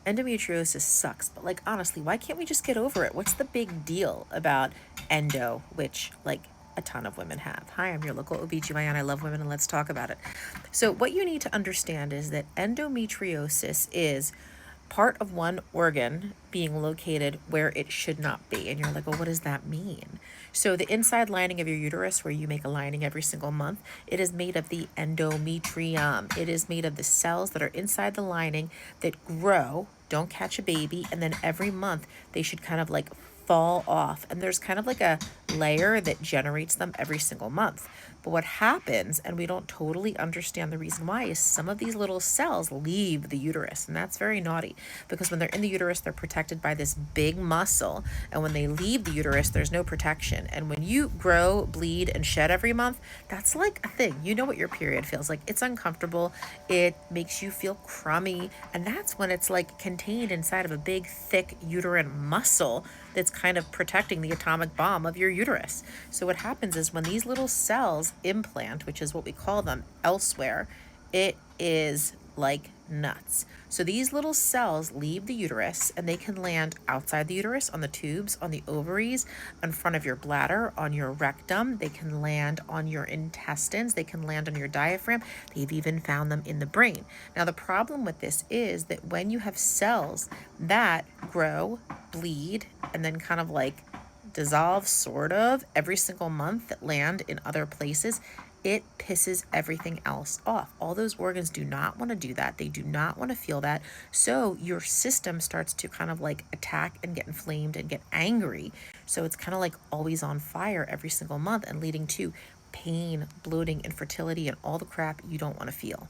endometriosis sucks, but like honestly, why can't we just get over it? What's the big deal about endo, which like a ton of women have? Hi, I'm your local OBGYN. I love women and let's talk about it. So, what you need to understand is that endometriosis is part of one organ being located where it should not be. And you're like, well, what does that mean? So, the inside lining of your uterus, where you make a lining every single month, it is made of the endometrium. It is made of the cells that are inside the lining that grow, don't catch a baby, and then every month they should kind of like fall off. And there's kind of like a layer that generates them every single month. But what happens, and we don't totally understand the reason why, is some of these little cells leave the uterus. And that's very naughty because when they're in the uterus, they're protected by this big muscle. And when they leave the uterus, there's no protection. And when you grow, bleed, and shed every month, that's like a thing. You know what your period feels like. It's uncomfortable. It makes you feel crummy. And that's when it's like contained inside of a big, thick uterine muscle that's kind of protecting the atomic bomb of your uterus. So what happens is when these little cells implant, which is what we call them, elsewhere, it is like nuts. So these little cells leave the uterus and they can land outside the uterus, on the tubes, on the ovaries, in front of your bladder, on your rectum. They can land on your intestines. They can land on your diaphragm. They've even found them in the brain. Now, the problem with this is that when you have cells that grow, bleed, and then kind of like dissolve sort of every single month that land in other places, it pisses everything else off. All those organs do not want to do that. They do not want to feel that. So your system starts to kind of like attack and get inflamed and get angry. So it's kind of like always on fire every single month and leading to pain, bloating, infertility, and all the crap you don't want to feel.